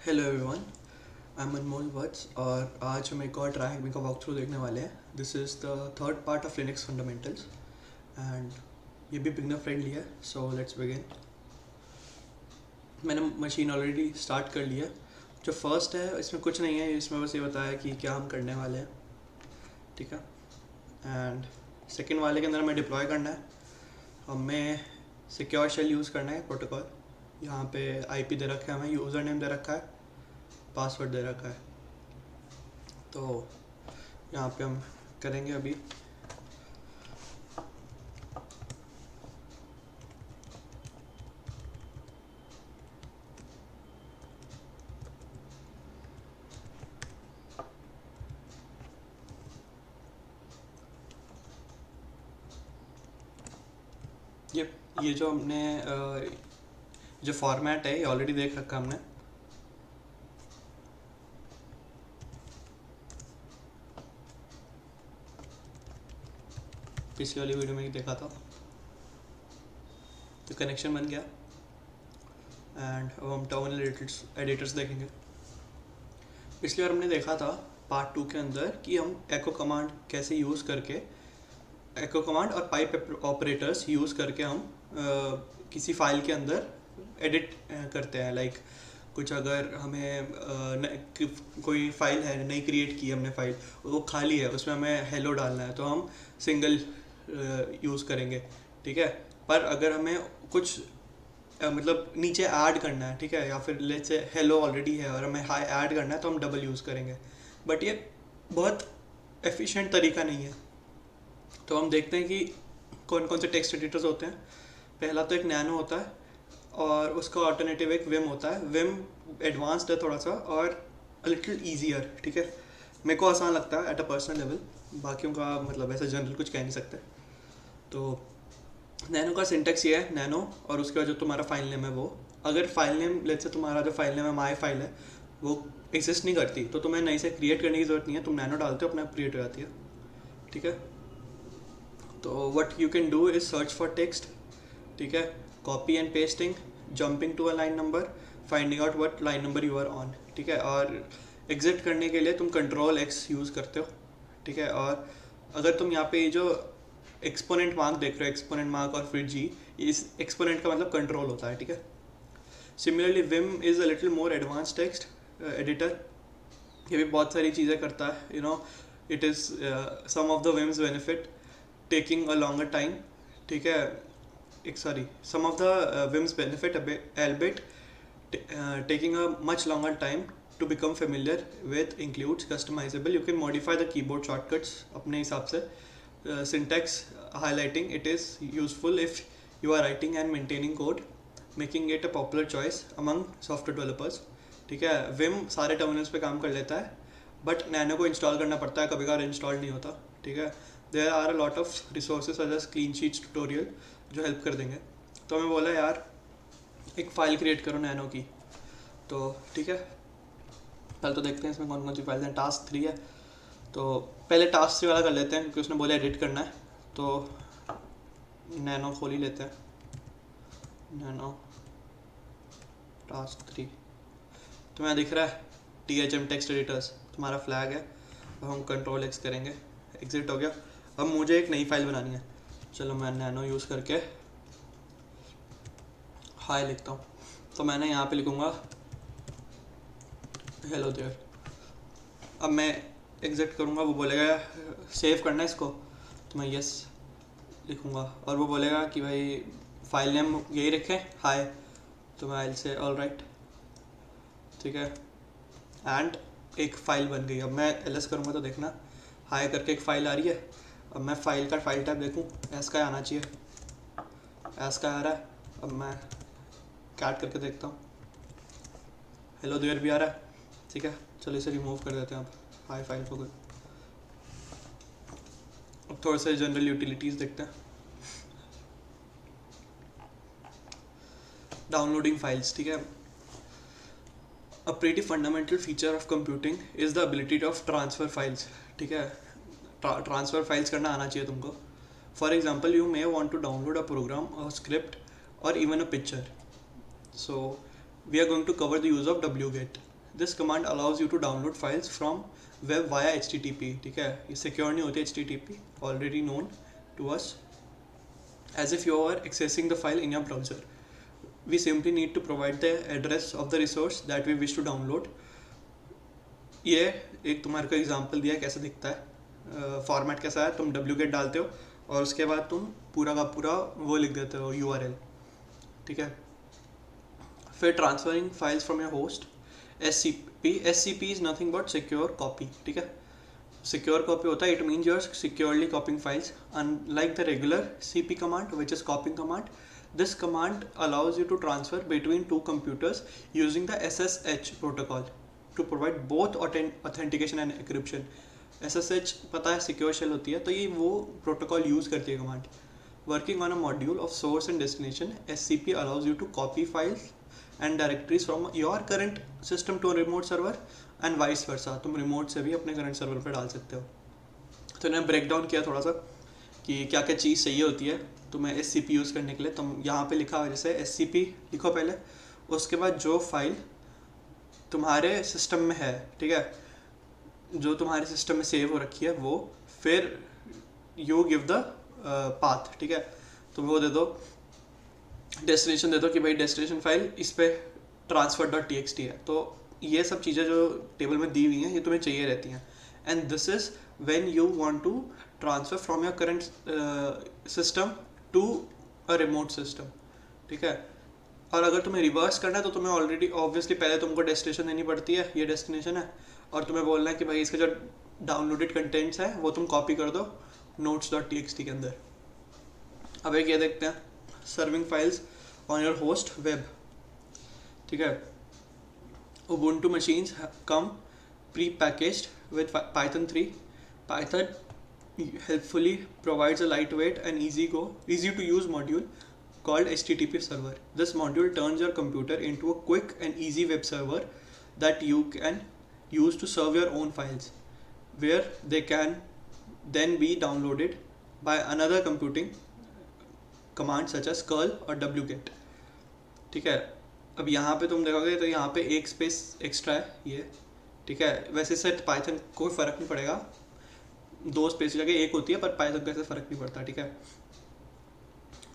Hello everyone, I am अनमोल वत्स और आज हम एक और ट्राई हैकिंग का वॉक थ्रू देखने वाले हैं। This is the third part of Linux fundamentals and ये भी बिगनर फ्रेंडली है। So let's begin. मैंने मशीन ऑलरेडी स्टार्ट कर लिया। जो फर्स्ट है इसमें कुछ नहीं है, इसमें बस ये बताया कि क्या हम करने वाले हैं, ठीक है। एंड सेकेंड वाले के अंदर हमें डिप्लॉय करना है, हमें सिक्योर शेल यूज़ करना है प्रोटोकॉल। यहाँ पे आईपी दे रखा है, हमें यूज़र नेम दे रखा है, पासवर्ड दे रखा है। तो यहाँ पे हम करेंगे अभी। ये जो हमने जो फॉर्मेट है ये ऑलरेडी देख रखा हमने। पिछली वाली वीडियो में ही देखा था। तो कनेक्शन बन गया एंड अब हम टर्मिनल एडिटर्स देखेंगे। पिछली बार हमने देखा था पार्ट 2 के अंदर कि हम एको कमांड कैसे यूज़ करके, एको कमांड और पाइप ऑपरेटर्स यूज़ करके हम किसी फाइल के अंदर एडिट करते हैं। लाइक कुछ अगर हमें कोई फाइल है नई क्रिएट की हमने, फाइल वो खाली है, उसमें हमें हेलो डालना है तो हम सिंगल यूज़ करेंगे, ठीक है। पर अगर हमें कुछ मतलब नीचे ऐड करना है, ठीक है, या फिर लेट्स से हेलो ऑलरेडी है और हमें हाई ऐड करना है तो हम डबल यूज़ करेंगे। बट ये बहुत एफिशिएंट तरीका नहीं है। तो हम देखते हैं कि कौन कौन से टेक्स्ट एडिटर्स होते हैं। पहला तो एक नैनो होता है और उसका ऑल्टरनेटिव एक विम होता है। विम एडवांस्ड है थोड़ा सा और लिटिल ईजियर, ठीक है। मेरे को आसान लगता है एट अ पर्सनल लेवल, बाकियों का मतलब ऐसा जनरल कुछ कह नहीं सकते। तो नैनो का सिंटेक्स ये है, नैनो और उसके बाद जो तुम्हारा फाइल नेम है वो, अगर फाइल नेम लेट्स से तुम्हारा जो फाइल नेम है माई फाइल है वो एग्जिस्ट नहीं करती तो तुम्हें नई से क्रिएट करने की ज़रूरत नहीं है। तुम नैनो डालते हो अपने आप क्रिएट हो जाती है, ठीक है। तो what you can do is search for text, ठीक है, copy and pasting, jumping to a line number, finding out what line number you are on, ठीक है। और एग्जिट करने के लिए तुम कंट्रोल एक्स यूज़ करते हो, ठीक है। और अगर तुम यहाँ पे जो एक्सपोनेंट मार्क देख रहे हो, एक्सपोनेंट मार्क और फिर जी, इस एक्सपोनेंट का मतलब कंट्रोल होता है, ठीक है। Similarly Vim is a little more advance text editor. ये भी बहुत सारी चीज़ें करता है, you know. It is some of the Vim's benefit taking a longer time, ठीक है। एक sorry some of the Vim's benefit albeit taking a much longer time to become familiar with includes customizable, you can modify the keyboard shortcuts अपने हिसाब से। Syntax highlighting it is useful if you are writing and maintaining code, making it a popular choice among software developers, ठीक है। Vim सारे terminals पे काम कर लेता है बट नैनो को इंस्टॉल करना पड़ता है, कभी कभार इंस्टॉल नहीं होता, ठीक है। There are a lot of resources such as clean sheets tutorial जो हेल्प कर देंगे। तो हमें बोला यार एक फ़ाइल क्रिएट करो नैनो की, तो ठीक है। पहले तो देखते हैं इसमें कौन कौन सी फाइल हैं। टास्क 3 है तो पहले टास्क 3 वाला कर लेते हैं क्योंकि उसने बोला एडिट करना है। तो नैनो खोल ही लेते हैं, नैनो टास्क 3। तुम्हें दिख रहा है THM टेक्स्ट एडिटर्स, तुम्हारा फ्लैग है। अब हम कंट्रोल एक्स करेंगे, एग्जिट हो गया। अब मुझे एक नई फाइल बनानी है, चलो मैं नैनो यूज़ करके हाई लिखता हूँ। तो मैंने यहाँ पे लिखूँगा हेलो देयर। अब मैं एग्जिट करूँगा, वो बोलेगा सेव करना है इसको, तो मैं यस लिखूँगा और वो बोलेगा कि भाई फाइल नेम यही रखें हाय, तो मैं से ऑल राइट, ठीक है। एंड एक फ़ाइल बन गई। अब मैं एलएस करूँगा तो देखना हाई करके एक फ़ाइल आ रही है। अब मैं फाइल का फाइल टाइप देखूँ, एस का आना चाहिए, एस का आ रहा है। अब मैं कैट करके देखता हूँ, हेलो देयर भी आ रहा है, ठीक है। चलो इसे रिमूव कर देते हैं। अब हाई फाइल को अब थोड़े से जनरल यूटिलिटीज़ देखते हैं। डाउनलोडिंग फाइल्स, ठीक है। A pretty fundamental feature of computing is the ability of transfer files, ठीक है। ट्रांसफ़र फाइल्स करना आना चाहिए तुमको। For example you may want to download a program, a script और even a picture. So we are going to cover the use of wget, this command allows you to download files from web via HTTP. ठीक है, ये secure नहीं होती HTTP, already known to us, as if you are accessing the file in your browser. We simply need to provide the address of the resource that we wish to download. ये एक तुम्हारे को example दिया कैसा दिखता है, format कैसा है. तुम wget डालते हो और उसके बाद तुम पूरा का पूरा वो लिख देते हो URL. ठीक है, फिर transferring files from your host. SCP is nothing but secure copy. ठीक है, सिक्योर कॉपी होता है, it means your securely copying files. Unlike the regular CP command which is copying command, this command allows you to transfer between two computers using the SSH protocol to provide both authentication and encryption. SSH पता है secure shell होती है, तो ये वो protocol use करती है command. Working on a module of source and destination, SCP allows you to copy files and directories from your current system to a remote server and vice versa. तुम remote से भी अपने current server पर डाल सकते हो. तो इन्हें ब्रेक डाउन किया थोड़ा सा कि क्या क्या चीज़ चाहिए होती है तुम्हें SCP यूज़ करने के लिए. तुम यहाँ पे लिखा हुआ जैसे SCP लिखो पहले, उसके बाद जो फाइल तुम्हारे सिस्टम में है, ठीक है, जो तुम्हारे सिस्टम में सेव हो रखी है वो, फिर यू गिव द पाथ. ठीक है, तुम वो दे दो, डेस्टिनेशन दे दो कि भाई डेस्टिनेशन फाइल इस पे transfer.txt है. तो ये सब चीज़ें जो टेबल में दी हुई हैं ये तुम्हें चाहिए रहती हैं. And this is when you want to transfer from your current system to a remote system. ठीक है, और अगर तुम्हें रिवर्स करना है तो तुम्हें ऑलरेडी ऑब्वियसली पहले तुमको डेस्टिनेशन देनी पड़ती है, ये डेस्टिनेशन है, और तुम्हें बोलना है कि भाई इसके जो डाउनलोडेड कंटेंट्स हैं वो तुम कॉपी कर दो notes.txt के अंदर. अब एक ये देखते हैं, serving files on your host web. ठीक है, Ubuntu machines come pre-packaged with Python 3. Python helpfully provides a lightweight and easy to use module called HTTP server. This module turns your computer into a quick and easy web server that you can use to serve your own files, where they can then be downloaded by another computing command such as curl or wget. ठीक है, अब यहाँ पे तुम देखोगे तो यहाँ पे एक स्पेस एक्स्ट्रा है ये. ठीक है, वैसे से पाइथन कोई फ़र्क नहीं पड़ेगा, दो स्पेस की जगह एक होती है, पर पाइथन का ऐसे फ़र्क नहीं पड़ता. ठीक है,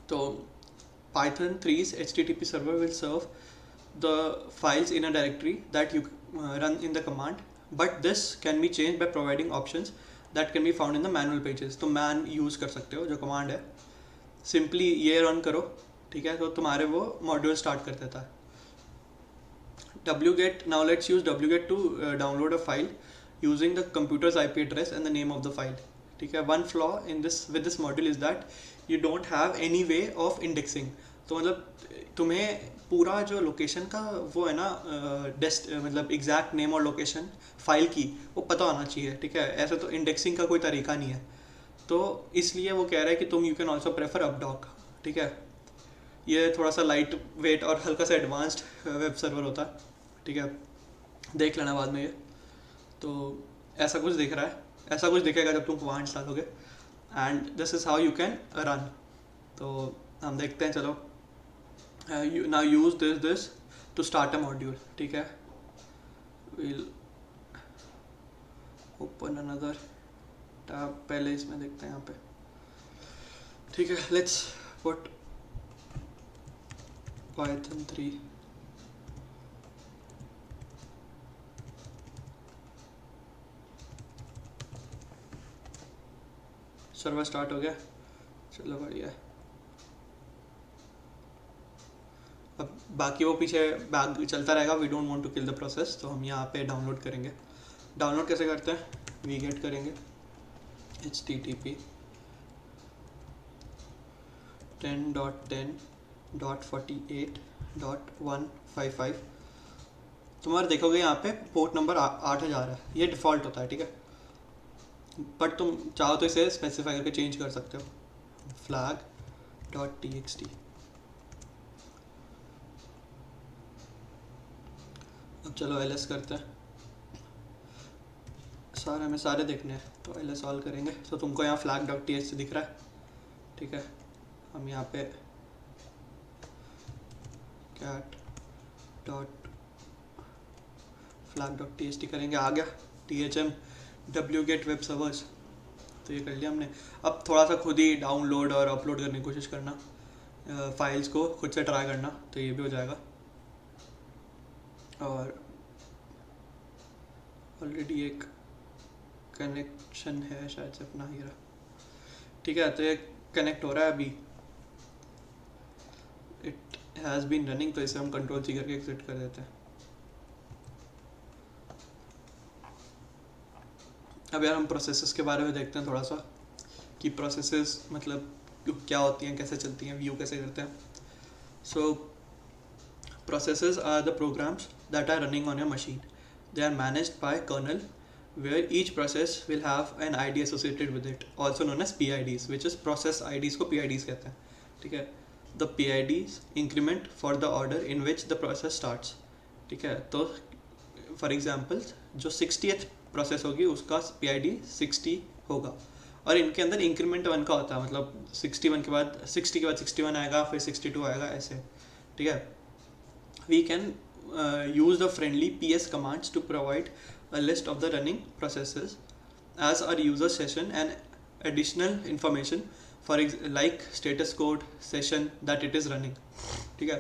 तो Python 3's HTTP server will serve the files in a directory that you run in the command, but this can be changed by providing options that can be found in the manual pages. तो man use कर सकते हो, जो command है simply ये run करो. ठीक है, तो तुम्हारे वो मॉड्यूल स्टार्ट कर देता है. wget, now let's use wget to download a file using the computer's IP address and the name of the file. ठीक है, one flaw in this with this module is that you don't have any way of indexing. तो मतलब तुम्हें पूरा जो location का वो है ना, मतलब एग्जैक्ट नेम और लोकेशन फाइल की वो पता होना चाहिए. ठीक है, ऐसे तो इंडेक्सिंग का कोई तरीका नहीं है, तो इसलिए वो कह रहा है कि तुम यू कैन ऑल्सो प्रेफर अपडॉक. ठीक है, ये थोड़ा सा लाइट वेट और हल्का सा एडवांस्ड वेब सर्वर होता है. ठीक है, देख लेना बाद में ये. तो ऐसा कुछ दिख रहा है, ऐसा कुछ दिखेगा जब तुम कमांड्स डालोगे. And this is how you can run. तो हम देखते हैं, चलो now use this to start a module. ठीक है, विल ओपन अनदर टैब. पहले इसमें देखते हैं यहाँ पे. ठीक है, let's put Python 3. Server start हो गया, चलो बढ़िया है. अब बाकी वो पीछे बैग चलता रहेगा. We don't want to kill the process, तो हम यहाँ पे डाउनलोड करेंगे. डाउनलोड कैसे करते हैं, wget करेंगे, http 10.10.48.155. तुम्हारे देखोगे यहाँ पे पोर्ट नंबर 8000 है, ये डिफ़ॉल्ट होता है. ठीक है, बट तुम चाहो तो इसे स्पेसिफाई करके चेंज कर सकते हो. flag.txt. अब चलो ls करते हैं. हमें सारे देखने हैं, तो ls ऑल करेंगे. तो तुमको यहाँ flag.txt दिख रहा है. ठीक है, हम यहाँ पे cat.flag flag.txt करेंगे, आ गया thm wget वेब सर्वर्स, तो ये कर लिया हमने। अब थोड़ा सा खुद ही डाउनलोड और अपलोड करने की कोशिश करना, फाइल्स को खुद से ट्राई करना, तो ये भी हो जाएगा। और ऑलरेडी एक कनेक्शन है शायद से अपना ही रहा, ठीक है, तो ये कनेक्ट हो रहा है अभी, इट हैज़ बीन रनिंग, तो इसे हम कंट्रोल सी करके एग्जिट कर देते हैं। अब यार हम प्रोसेसेस के बारे में देखते हैं थोड़ा सा, कि प्रोसेसेस मतलब क्या होती हैं, कैसे चलती हैं, व्यू कैसे करते हैं। So processes are the programs that are running on your machine, they are managed by kernel, where each process will have an ID associated with it, also known as PIDs, which is process IDs को PIDs कहते हैं, ठीक है। The PIDs increment for the order in which the process starts, ठीक है। तो for example जो 60th process होगी उसका PID 60 होगा, और इनके अंदर इंक्रीमेंट 1 का होता है, मतलब 61 के बाद 60 के बाद 61 आएगा, फिर 62 आएगा, ऐसे, ठीक है। We can use the friendly PS commands to provide a list of the running processes as our user session and additional information for like status code session that it is running, ठीक है।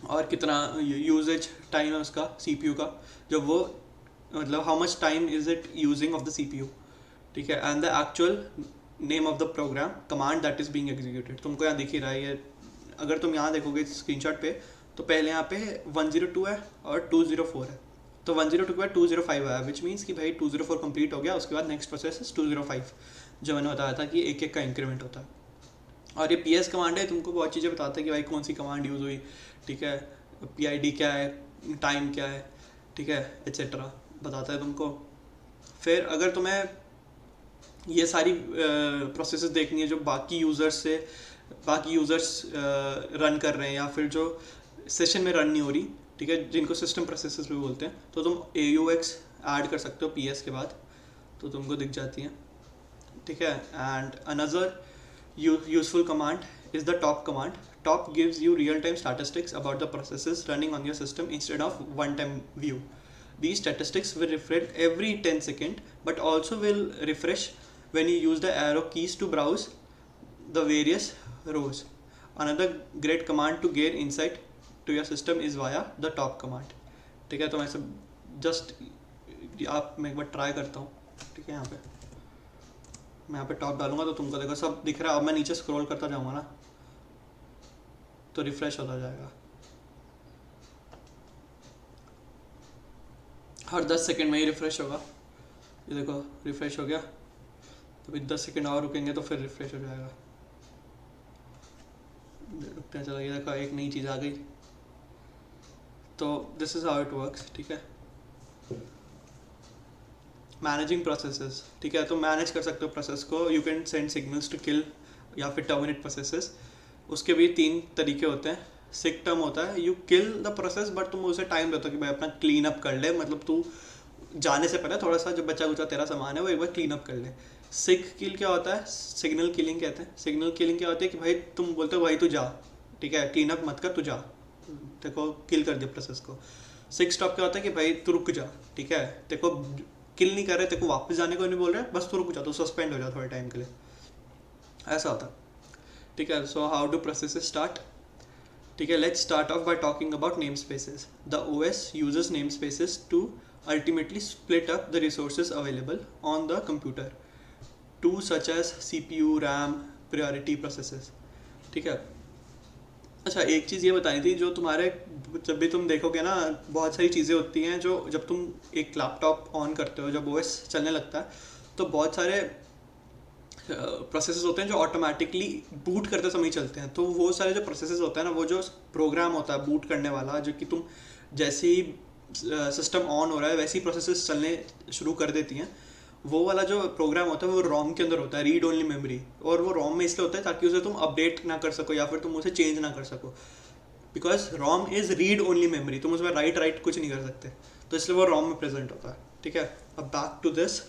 और कितना usage time है उसका CPU का, जब वो मतलब how much time is it using of the CPU, ठीक है। And the actual name of the program command that is being executed, तुमको यहाँ दिख ही रहा है ये, अगर तुम यहाँ देखोगे स्क्रीनशॉट पे, तो पहले यहाँ पे 102 है और 204 है, तो 102 के बाद 205 आया, विच मीन्स कि भाई 204 कंप्लीट हो गया, उसके बाद नेक्स्ट प्रोसेस इज 205, जो मैंने बताया था कि एक एक का इंक्रीमेंट होता है। और ये PS कमांड है, तुमको बहुत चीज़ें बताता है कि भाई कौन सी कमांड यूज़ हुई, ठीक है, PID क्या है, टाइम क्या है, ठीक है, एट्सेट्रा बताता है तुमको। फिर अगर तुम्हें ये सारी प्रोसेसेस देखनी है जो बाकी यूज़र्स रन कर रहे हैं, या फिर जो सेशन में रन नहीं हो रही, ठीक है, जिनको सिस्टम प्रोसेसेस भी बोलते हैं, तो तुम AUX ऐड कर सकते हो PS के बाद, तो तुमको दिख जाती हैं, ठीक है। And another useful command is the top command. Top gives you real time statistics about the processes running on your system instead of one time view. These statistics will refresh every 10 seconds, but also will refresh when you use the arrow keys to browse the various rows. Another great command to gain insight to your system is via the top command, ठीक है। तो मैं सब just मैं एक बार try करता हूँ, ठीक है। यहाँ पे मैं यहाँ पे टॉप डालूंगा तो तुमको देखो सब दिख रहा है। अब मैं नीचे स्क्रॉल करता जाऊँगा ना, तो रिफ्रेश होता जाएगा, हर 10 सेकंड में ही रिफ्रेश होगा। ये देखो रिफ्रेश हो गया, तो अभी 10 सेकंड और रुकेंगे तो फिर रिफ्रेश हो जाएगा। रुकते हैं, चला गया, देखो एक नई चीज़ आ गई। तो this is how it works, ठीक है। मैनेजिंग प्रोसेसेस, ठीक है, तो मैनेज कर सकते हो प्रोसेस को। You can send signals to kill या फिर टर्मिनेट प्रोसेसेस। उसके भी 3 तरीके होते हैं। सिक टर्म होता है, you kill the process, but तुम उसे टाइम देते हो कि भाई अपना क्लीन अप कर ले, मतलब तू जाने से पहले थोड़ा सा जो बचा कुचा तेरा सामान है वो एक बार क्लीन अप कर ले। सिक किल क्या होता है, सिग्नल किलिंग कहते हैं। सिग्नल किलिंग क्या होती है कि भाई तुम बोलते हो भाई तू जा, ठीक है, क्लीन अप मत कर, तू जा, देखो किल कर दिया प्रोसेस को। सिक स्टॉप क्या होता है कि भाई तू रुक जा, ठीक है, देखो किल नहीं कर रहे, तेको वापस जाने को नहीं बोल रहे, बस तू रुक जा, तो सस्पेंड हो जा थोड़े टाइम के लिए, ऐसा होता है, ठीक है। So how do processes start, ठीक है। Let's start of bye talking about name spaces. The OS uses namespaces to ultimately split up the resources available on the computer to such as CPU, RAM, priority processes, ठीक है। अच्छा, एक चीज़ ये बतानी थी, जो तुम्हारे जब भी तुम देखोगे ना, बहुत सारी चीज़ें होती हैं जो जब तुम एक लैपटॉप ऑन करते हो, जब OS चलने लगता है, तो बहुत सारे प्रोसेसेस होते हैं जो ऑटोमेटिकली बूट करते समय चलते हैं। तो वो सारे जो प्रोसेसेस होते हैं ना, वो जो प्रोग्राम होता है बूट करने वाला, जो कि तुम जैसे ही सिस्टम ऑन हो रहा है वैसे ही प्रोसेसेस चलने शुरू कर देती हैं, वो वाला जो प्रोग्राम होता है वो रोम के अंदर होता है, रीड ओनली मेमोरी। और वो रोम में इसलिए होता है ताकि उसे तुम अपडेट ना कर सको या फिर तुम उसे चेंज ना कर सको, because ROM is read only memory, तुम उसमें राइट कुछ नहीं कर सकते, तो इसलिए वो रोम में प्रेजेंट होता है, ठीक है। अब back to this,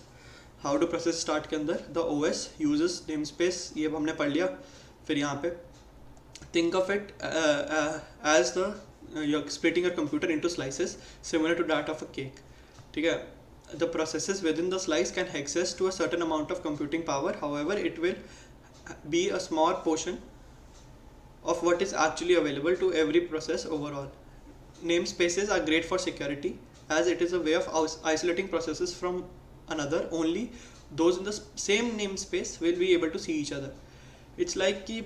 how to process start के अंदर the OS uses name space, ये हमने पढ़ लिया। फिर यहाँ पे think of it as the you're splitting your computer into slices similar to that of a cake. ठीक है, the processes within the slice can access to a certain amount of computing power, however it will be a small portion of what is actually available to every process overall. Namespaces are great for security as it is a way of isolating processes from another. Only those in the same namespace will be able to see each other. It's like कि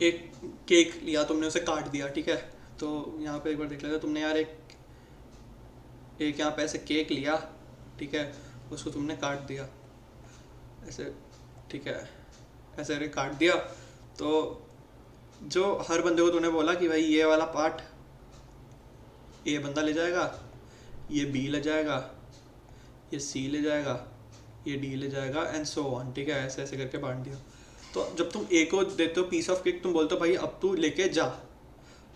एक cake लिया तुमने, उसे काट दिया, ठीक है, तो यहाँ पे एक बार देख लेते, तुमने यार एक यहाँ पे ऐसे केक लिया, ठीक है, उसको तुमने काट दिया ऐसे, ठीक है, ऐसे काट दिया, तो जो हर बंदे को तूने बोला कि भाई ये वाला पार्ट ये बंदा ले जाएगा, ये बी ले जाएगा, ये सी ले जाएगा, ये डी ले जाएगा एंड सो ऑन, ठीक है, ऐसे ऐसे करके बांट दिया। तो जब तुम ए को देते हो पीस ऑफ केक, तुम बोलते हो भाई अब तू लेके जा,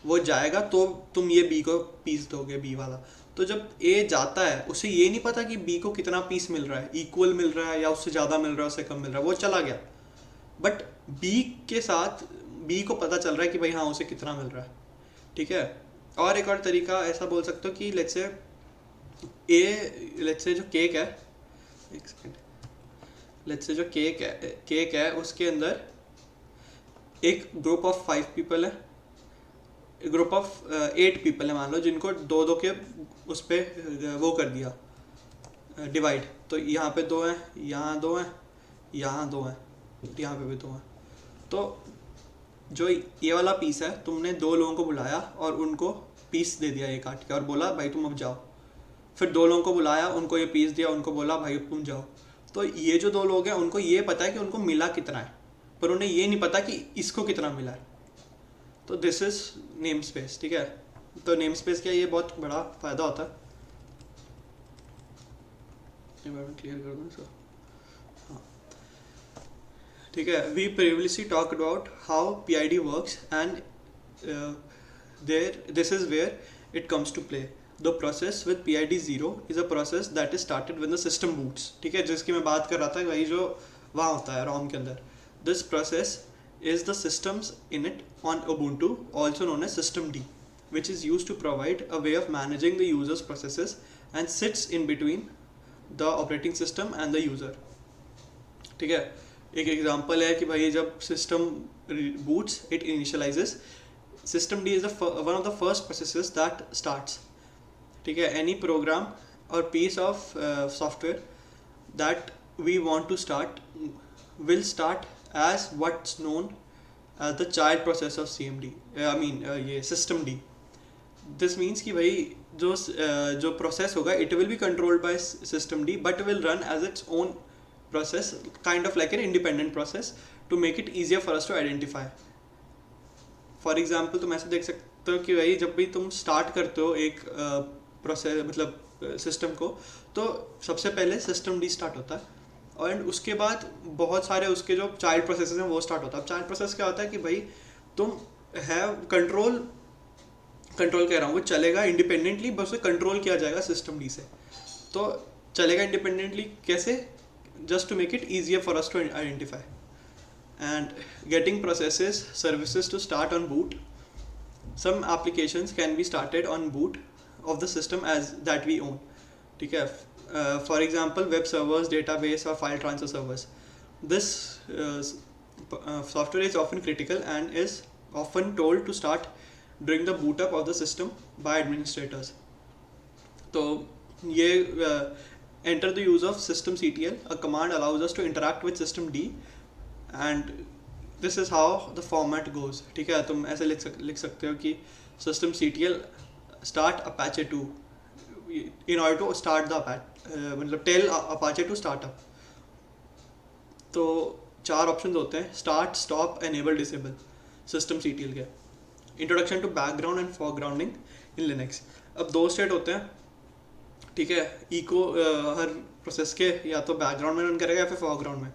वो जाएगा तो तुम ये बी को पीस दोगे, बी वाला। तो जब ए जाता है उसे ये नहीं पता कि बी को कितना पीस मिल रहा है, इक्वल मिल रहा है या उससे ज़्यादा मिल रहा है, उससे कम मिल रहा है, वो चला गया। बट बी के साथ बी को पता चल रहा है कि भाई हाँ उसे कितना मिल रहा है, ठीक है। और एक और तरीका ऐसा बोल सकते हो कि लेट्स से जो केक है, एक सेकेंड, लेट्स से जो केक है उसके अंदर एक ग्रुप ऑफ 5 पीपल है, ग्रुप ऑफ 8 पीपल है मान लो, जिनको दो दो के उस पर वो कर दिया डिवाइड। तो यहाँ पे 2 हैं, यहाँ 2 हैं, यहाँ 2 हैं, यहाँ पे भी 2 हैं। तो जो ये वाला पीस है, तुमने 2 लोगों को बुलाया और उनको पीस दे दिया ये काट के और बोला भाई तुम अब जाओ। फिर 2 लोगों को बुलाया, उनको ये पीस दिया, उनको बोला भाई तुम जाओ। तो ये जो 2 लोग हैं उनको ये पता है कि उनको मिला कितना है, पर उन्हें ये नहीं पता कि इसको कितना मिला है। तो दिस इज नेम स्पेस, ठीक है। तो नेम स्पेस का ये बहुत बड़ा फ़ायदा होता है। क्लियर कर दूँ सर, हाँ ठीक है। We previously talk about how PID works and this is where it comes to play. The process with PID 0 is a process that is started when the system boots, ठीक है, जिसकी मैं बात कर रहा था वही जो वहाँ होता है ROM के अंदर। This process is the systems init on Ubuntu, also known as systemd, which is used to provide a way of managing the user's processes and sits in between the operating system and the user, ठीक है। एक example है कि भाई जब system boots, it initializes. Systemd is one of the first processes that starts, ठीक है। Any program or piece of software that we want to start will start as what's known as the child process of CMD, ये systemd. This means कि भाई जो process होगा it will be controlled by systemd but will run as its own process, kind of like an independent process, to make it easier for us to identify. For example तुम ऐसे देख सकते हो कि भाई जब भी तुम स्टार्ट करते हो एक प्रोसेस मतलब सिस्टम को, तो सबसे पहले systemd स्टार्ट होता है और उसके बाद बहुत सारे उसके जो चाइल्ड प्रोसेसेस हैं वो स्टार्ट होता है। अब चाइल्ड प्रोसेस क्या होता है कि भाई तुम हैव कंट्रोल कह रहा हूँ, वो चलेगा इंडिपेंडेंटली, बस उसे कंट्रोल किया जाएगा systemd से। तो चलेगा इंडिपेंडेंटली कैसे? Just to make it easier for us to identify. And getting processes services to start on boot. Some applications can be started on boot of the system as that we own, ठीक है। For example, web servers, database or file transfer servers. This software is often critical and is often told to start during the boot up of the system by administrators. तो ये enter the use of systemctl. A command allows us to interact with systemd and this is how the format goes, ठीक है। तुम ऐसे लिख सकते हो कि systemctl start apache 2 in order to start the मतलब tell apache to start up। तो 4 ऑप्शंस होते हैं, start, stop, enable, disable systemctl के। Introduction to background and foregrounding in Linux. अब 2 स्टेट होते हैं, ठीक है। इको हर प्रोसेस के या तो बैकग्राउंड में रन करेगा या फिर फोरग्राउंड में।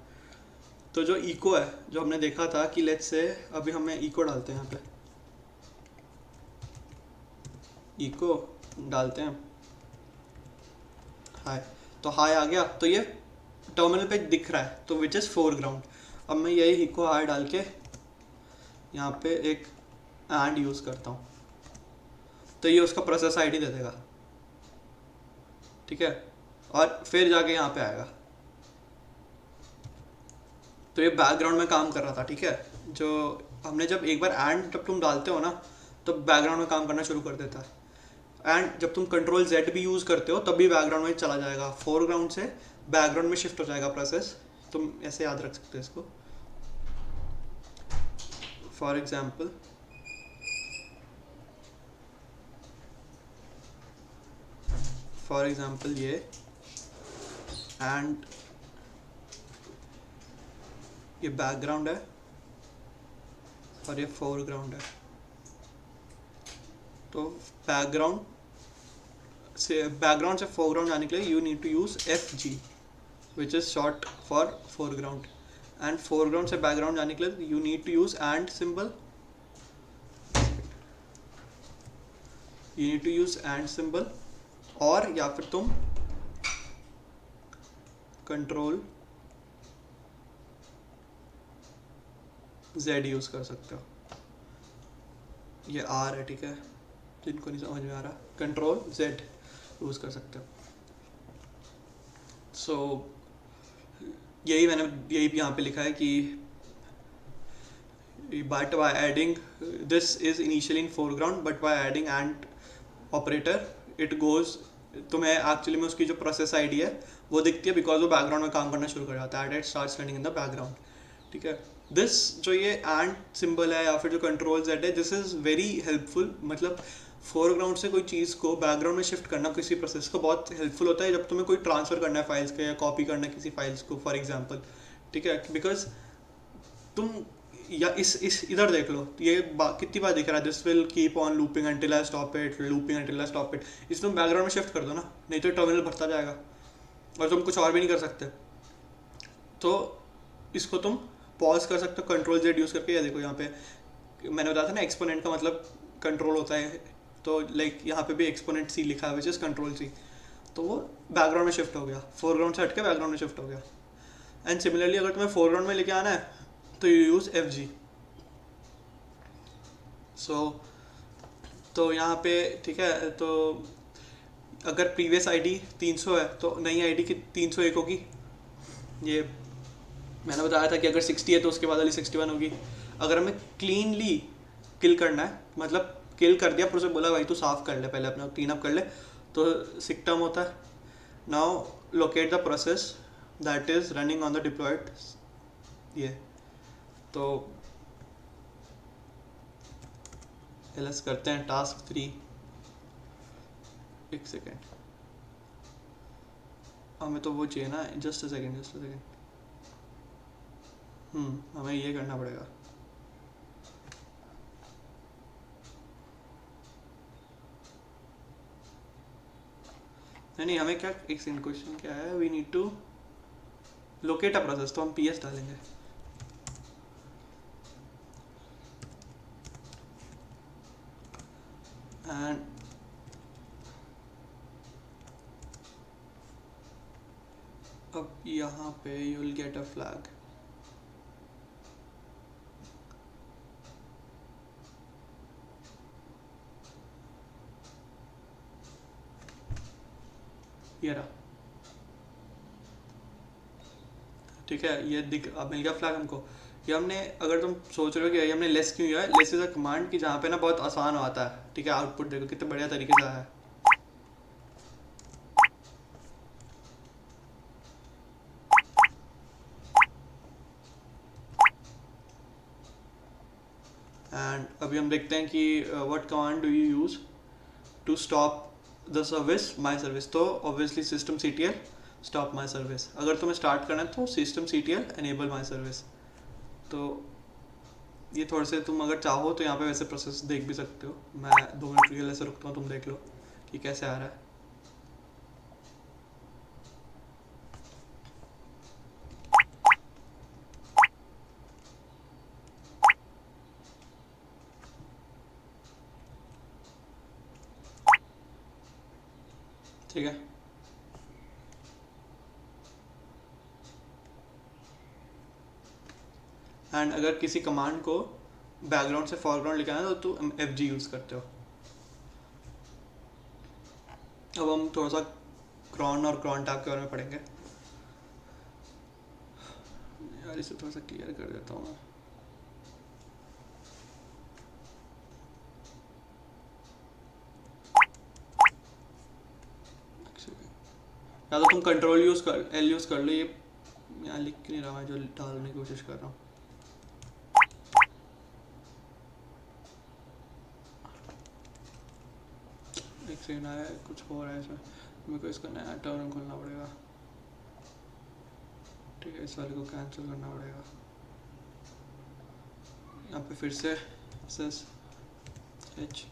तो जो इको है, जो हमने देखा था कि लेट्स से अभी हमें इको डालते हैं, यहाँ पे इको डालते हैं हाय, तो हाय आ गया, तो ये टर्मिनल पे दिख रहा है, तो विच इज़ फोरग्राउंड। अब मैं यही इको हाय डाल के यहाँ पे एक एंड यूज़ करता हूँ, तो ये उसका प्रोसेस आईडी दे देगा, ठीक है, और फिर जाके यहाँ पे आएगा। तो ये बैकग्राउंड में काम कर रहा था, ठीक है। जो हमने जब एक बार एंड जब तुम डालते हो ना, तो बैकग्राउंड में काम करना शुरू कर देता है। एंड जब तुम कंट्रोल जेड भी यूज़ करते हो तब भी बैकग्राउंड में चला जाएगा, फोरग्राउंड से बैकग्राउंड में शिफ्ट हो जाएगा प्रोसेस। तुम ऐसे याद रख सकते हो इसको। फॉर एग्जाम्पल ये एंड ये बैकग्राउंड है और ये फोरग्राउंड है। तो बैकग्राउंड से फोरग्राउंड जाने के लिए you need to use FG which is short for foreground, and foreground से बैकग्राउंड जाने के लिए you need to use and symbol. और या फिर तुम कंट्रोल Z यूज कर सकते हो। ये R है, ठीक है, जिनको नहीं समझ में आ रहा, कंट्रोल Z यूज कर सकते हो। सो यही यहाँ पे लिखा है कि but by adding this is initially in foreground but by adding and operator it goes, तुम्हें एक्चुअली में उसकी जो प्रोसेस आईडी है वो दिखती है बिकॉज वो बैकग्राउंड में काम करना शुरू कर जाता है, it starts running in the background, ठीक है। दिस जो ये एंड सिंबल है या फिर जो कंट्रोल जेड है, दिस इज़ वेरी हेल्पफुल। मतलब फोरग्राउंड से कोई चीज़ को बैकग्राउंड में शिफ्ट करना किसी प्रोसेस को बहुत हेल्पफुल होता है जब तुम्हें कोई ट्रांसफर करना है फाइल्स का या कॉपी करना है किसी फाइल्स को, फॉर एग्जांपल, ठीक है। बिकॉज तुम या इस इधर देख लो, ये कितनी बार दिख रहा है, this will keep on looping until I stop it, इस तुम बैकग्राउंड में शिफ्ट कर दो ना, नहीं तो टर्मिनल भरता जाएगा और तुम कुछ और भी नहीं कर सकते। तो इसको तुम पॉज कर सकते हो कंट्रोल जेड यूज़ करके। या देखो यहाँ पे मैंने बताया था ना एक्सपोनेंट का मतलब कंट्रोल होता है, तो लाइक यहाँ पे भी एक्सपोनेंट C लिखा है विच इज़ कंट्रोल C, तो वो बैकग्राउंड में शिफ्ट हो गया, फोरग्राउंड से हट के बैकग्राउंड में शिफ्ट हो गया। एंड सिमिलरली अगर तुम्हें फोरग्राउंड में लेके आना है तो यू यूज़ FG। तो यहाँ पे ठीक है, तो अगर प्रीवियस आईडी 300 है तो नई आईडी की 301 होगी। ये मैंने बताया था कि अगर 60 है तो उसके बाद वाली 61 होगी। अगर हमें क्लीनली किल करना है, मतलब किल कर दिया, फिर उसे बोला भाई तू साफ कर ले, पहले अपना क्लीन अप कर ले, तो सिक्टम होता है। Now locate the process that is running on the deployed, ये तो एलएस करते हैं टास्क 3। एक सेकेंड, हमें तो वो चाहिए ना, जस्ट अ सेकेंड हमें ये करना पड़ेगा। नहीं हमें क्या, एक सेकेंड, क्वेश्चन क्या है, we need to locate a process, तो हम PS डालेंगे। एंड अब यहाँ पे you will get a flag, ये रहा, ठीक है, ये दिख, अब मिल गया फ्लैग हमको। ये हमने, अगर तुम सोच रहे हो कि ये हमने लेस क्यों किया है, लेस इज अ कमांड कि जहाँ पे ना बहुत आसान आता है, ठीक है। आउटपुट देखो कितने बढ़िया तरीके से आया है। एंड अभी हम देखते हैं कि what command do you use to stop the service my service. तो obviously systemctl stop my service. अगर तुम्हें स्टार्ट करना है तो systemctl एनेबल माई सर्विस। तो ये थोड़े से तुम अगर चाहो तो यहाँ पे वैसे प्रोसेस देख भी सकते हो। मैं 2 मिनट के लिए ऐसे रुकता हूँ, तुम देख लो कि कैसे आ रहा है। ठीक है, एंड अगर किसी कमांड को बैकग्राउंड से फोरग्राउंड लेके आना तो तुम FG यूज़ करते हो। अब हम थोड़ा सा क्रॉन और क्रॉन टैब के बारे में पढ़ेंगे। यार इसे थोड़ा सा क्लियर कर देता हूँ मैं। या तो तुम कंट्रोल एल यूज़ कर लो, ये यहाँ लिख नहीं रहा मैं जो डालने की कोशिश कर रहा हूँ। एक सेकंड आया, कुछ हो रहा है इसमें, मेरे को इसका नया टर्मिनल खोलना पड़ेगा। ठीक है, इस वाले को कैंसिल करना पड़ेगा। यहाँ पे फिर से एस एच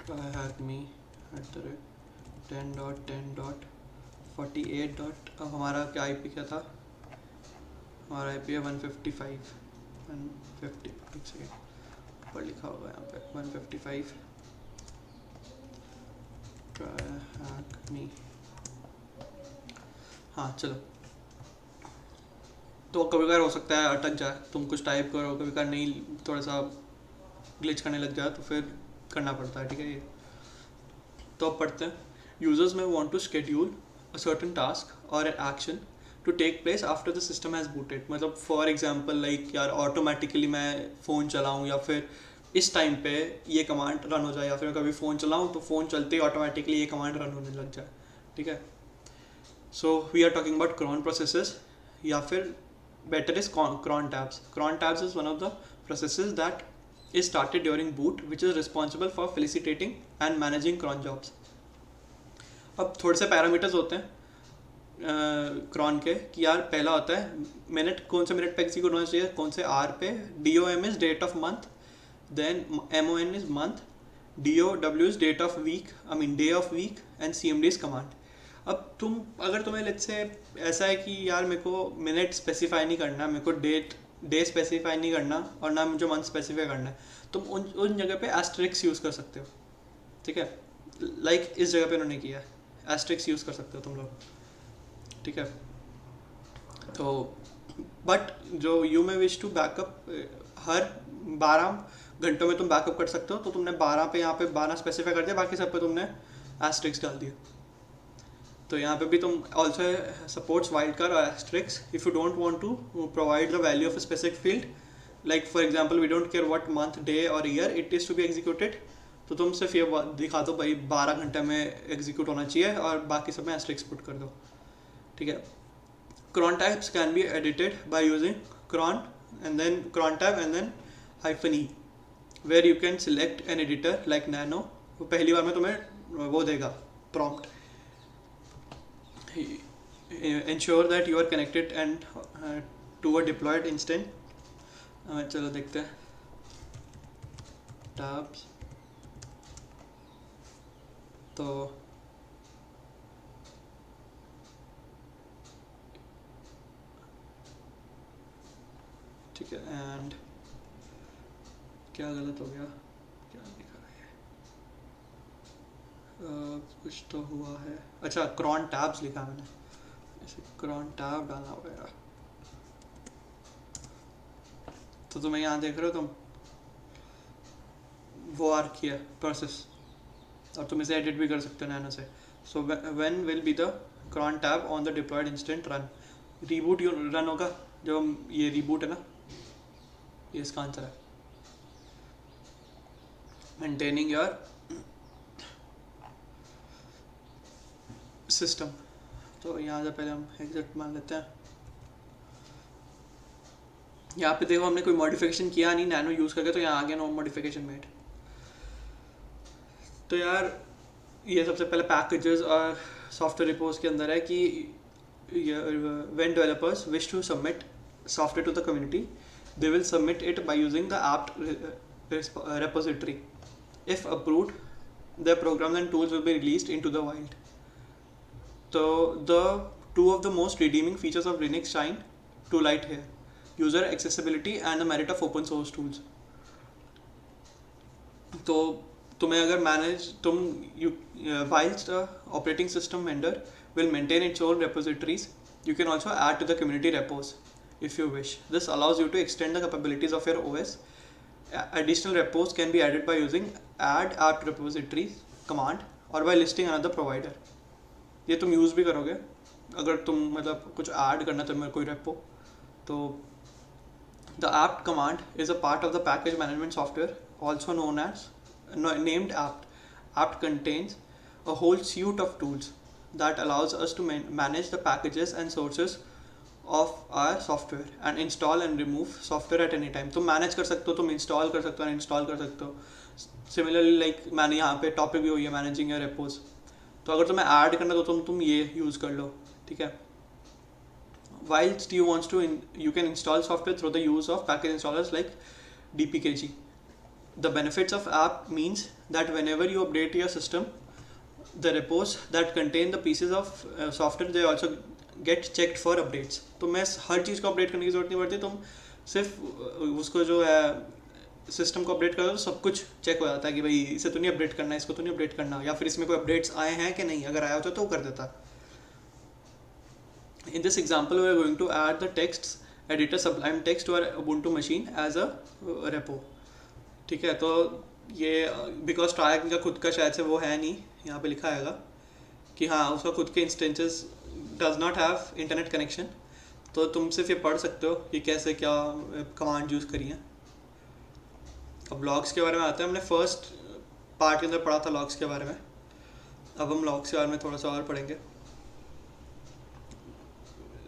ट्राई हैक मी @10.10.48. अब हमारा क्या IP क्या था, हमारा IP है 155 150, एक सेकेंड ऊपर लिखा होगा यहाँ पे 155 ट्राई हैक मी। हाँ चलो, तो कभी कभार हो सकता है अटक जाए, तुम कुछ टाइप करो कभी कभार नहीं, थोड़ा सा ग्लिच करने लग जाए तो फिर करना पड़ता है। ठीक है, ये तो अब पढ़ते हैं। Users may want to schedule a certain task और an action to take place after the system has booted. मतलब फॉर एग्जांपल लाइक यार ऑटोमेटिकली मैं फ़ोन चलाऊँ या फिर इस टाइम पे ये कमांड रन हो जाए, या फिर मैं कभी फ़ोन चलाऊँ तो फ़ोन चलते ही ऑटोमेटिकली ये कमांड रन होने लग जाए। ठीक है, so we are talking about cron processes, या फिर better is cron tabs. Cron tabs is one of the processes that is started during boot, which is responsible for facilitating and managing cron jobs. अब थोड़े से parameters होते हैं Crohn के, कि यार पहला होता है मिनट, कौन से मिनट पे एग्जीक्यूट होना चाहिए, कौन से आर पे। DOM is date of month, then MON is month, DOW is date of week, I mean day of week, and CMD is command. अब तुम अगर तुम्हें लेट्स से ऐसा है कि यार मेरे को मिनट स्पेसिफाई नहीं करना, मेरे को डे स्पेसिफाई नहीं करना, और ना मुझे मंथ स्पेसिफाई करना है, तुम उन जगह पे एस्ट्रिक्स यूज़ कर सकते हो। ठीक है, लाइक इस जगह पे उन्होंने किया है, एस्ट्रिक्स यूज़ कर सकते हो तुम लोग। ठीक है, तो बट जो you may wish to backup, हर 12 घंटों में तुम बैकअप कर सकते हो, तो तुमने 12 पे यहाँ पे 12 स्पेसिफाई कर दिया, बाकी सब पे तुमने एस्ट्रिक्स डाल दिया। तो यहाँ पे भी तुम ऑल्सो सपोर्ट्स वाइल्ड कार्ड और asterisks if you don't want to provide the value of a specific field, like for example we don't care what month, day और year it is to be executed, तो तुम सिर्फ ये दिखा दो भाई 12 घंटे में एग्जीक्यूट होना चाहिए, और बाकी सब में एस्ट्रिक्स पुट कर दो। ठीक है, cron types can be edited by using cron and then cron tab and then -e, where you can select an editor like nano। वो पहली बार में तुम्हें वो देगा prompt, ensure that you are connected and to a deployed instance। चलो देखते हैं tabs। तो ठीक है, एंड क्या गलत हो गया, क्या लिखा है, कुछ तो हुआ है। अच्छा, क्रॉन टैब्स लिखा मैंने, ऐसे क्रॉन टैब डालना पड़ेगा। तो तुम्हें यहाँ देख रहे हो तुम, वो आर किया प्रोसेस, और तुम इसे एडिट भी कर सकते हो नैनो से। So when will be the cron tab on the deployed instant run, reboot run होगा जब ये रीबूट है ना, ये इसका आंसर है। मेंटेनिंग योर सिस्टम, तो यहाँ से पहले हम एग्जिट मान लेते हैं। यहाँ पे देखो हमने कोई मॉडिफिकेशन किया नहीं नैनो यूज़ करके, तो यहाँ आ गया नो मॉडिफिकेशन मेड। तो यार ये सबसे पहले पैकेजेस और सॉफ्टवेयर रिपोज के अंदर है कि when developers wish to submit software to the community, they will submit it by using the apt repository. If approved, their programs and tools will be released into the wild. So the two of the most redeeming features of Linux shine to light here: user accessibility and the merit of open source tools. तो तुम्हें अगर whilst the operating system vendor will maintain its own repositories, you can also add to the community repos if you wish. This allows you to extend the capabilities of your OS. Additional repos can be added by using add apt repositories command और bye listing another provider. ये तुम use भी करोगे अगर तुम मतलब कुछ add करना तुम्हें कोई रेपो। तो the apt command is a part of the package management software also known as named apt. Apt contains a whole suite of tools that allows us to manage the packages and sources of our software and install and remove software at any time. तुम manage कर सकते हो, तुम install कर सकते हो, uninstall कर सकते हो। सिमिलरली लाइक मैंने यहाँ पे टॉपिक भी हुई है मैनेजिंग योर रेपोज। तो अगर तुम्हें ऐड करना तो तुम ये यूज़ कर लो, ठीक है। Whilst you can install software through the use of package installers like dpkg. The benefits of app means that whenever you update your system, the repos that contain the pieces of software they also get checked for updates. तो मैं हर चीज़ को update करने की जरूरत नहीं पड़ती, तुम सिर्फ उसको जो है सिस्टम को अपडेट कर दो, सब कुछ चेक हो जाता है कि भाई इसे तो नहीं अपडेट करना, इसको तो नहीं अपडेट करना, या फिर इसमें कोई अपडेट्स आए हैं कि नहीं, अगर आया होता तो वो कर देता। In this example, we are going to add the text editor Sublime Text to our Ubuntu machine as a repo, ठीक है। तो ये बिकॉज ट्रायक का खुद का शायद से वो है नहीं, यहाँ पे लिखा आएगा कि हाँ उसका खुद के instances does not have internet connection. तो तुम सिर्फ ये पढ़ सकते हो कि कैसे क्या कमांड यूज़ करी है। अब लॉग्स के बारे में आते हैं। हमने फर्स्ट पार्ट के अंदर पढ़ा था लॉग्स के बारे में, अब हम लॉग्स के बारे में थोड़ा सा और पढ़ेंगे।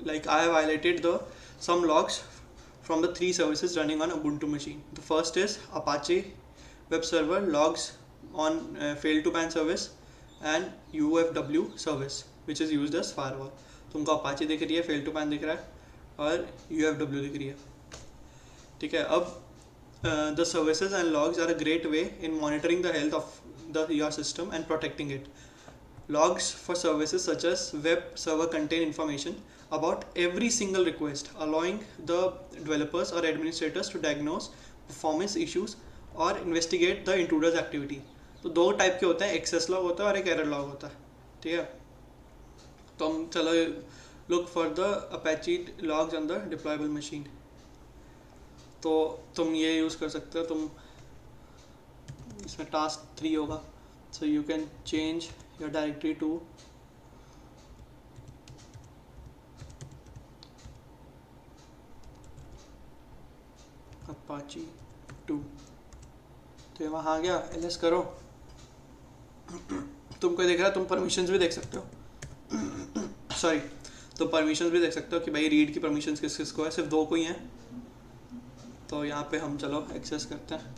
Like I have highlighted some logs from the 3 services running on Ubuntu machine. The first is Apache web server logs on fail to ban service and UFW service which is used as firewall. तुमको Apache दिख रही है, fail to ban दिख रहा है और UFW दिख रही है, ठीक है। अब the services and logs are a great way in monitoring the health of your system and protecting it. Logs for services such as web server contain information about every single request, allowing the developers or administrators to diagnose performance issues or investigate the intruder's activity. तो दो type के होते हैं, access log होता है और एक error log होता है, ठीक है। तो हम चलो look for the Apache logs on the deployable machine. तो तुम ये यूज़ कर सकते हो, तुम इसमें टास्क 3 होगा, so you can change your directory to Apache 2। तो ये वहाँ आ गया, ls करो। तुमको देख रहा है, तुम परमिशंस भी देख सकते हो सॉरी, तो परमिशंस भी देख सकते हो कि भाई रीड की परमिशंस किस किस को है, सिर्फ 2 को ही हैं। तो यहाँ पे हम चलो एक्सेस करते हैं,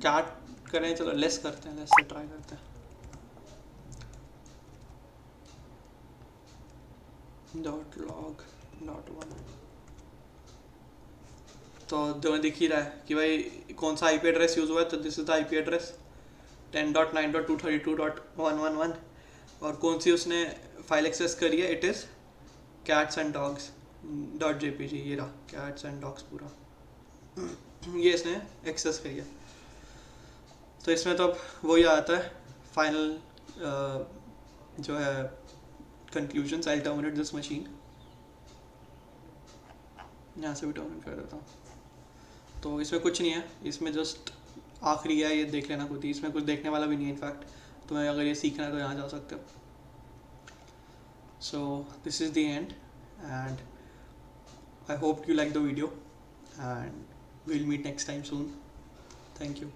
क्या करें, चलो लेस करते हैं, लेस से ट्राई करते हैं। .log.1 तो जो दिख ही रहा है कि भाई कौन सा IP एड्रेस यूज़ हुआ है, तो this is the IP address 10.9.232.111 और कौन सी उसने फाइल एक्सेस करी है, it is cats and dogs .jpg। ये रहा cats and dogs पूरा ये इसने एक्सेस करी है। तो इसमें तो अब वही आता है फाइनल जो है conclusions. I terminate this machine, यहाँ से भी टर्मिनेट कर देता हूँ। तो इसमें कुछ नहीं है, इसमें जस्ट आखिरी है, ये देख लेना खुद ही, इसमें कुछ देखने वाला भी नहीं है। इनफैक्ट तुम्हें अगर ये सीखना है तो यहाँ जा सकते हो। So this is the end and I hope you like the video and we'll meet next time soon. Thank you.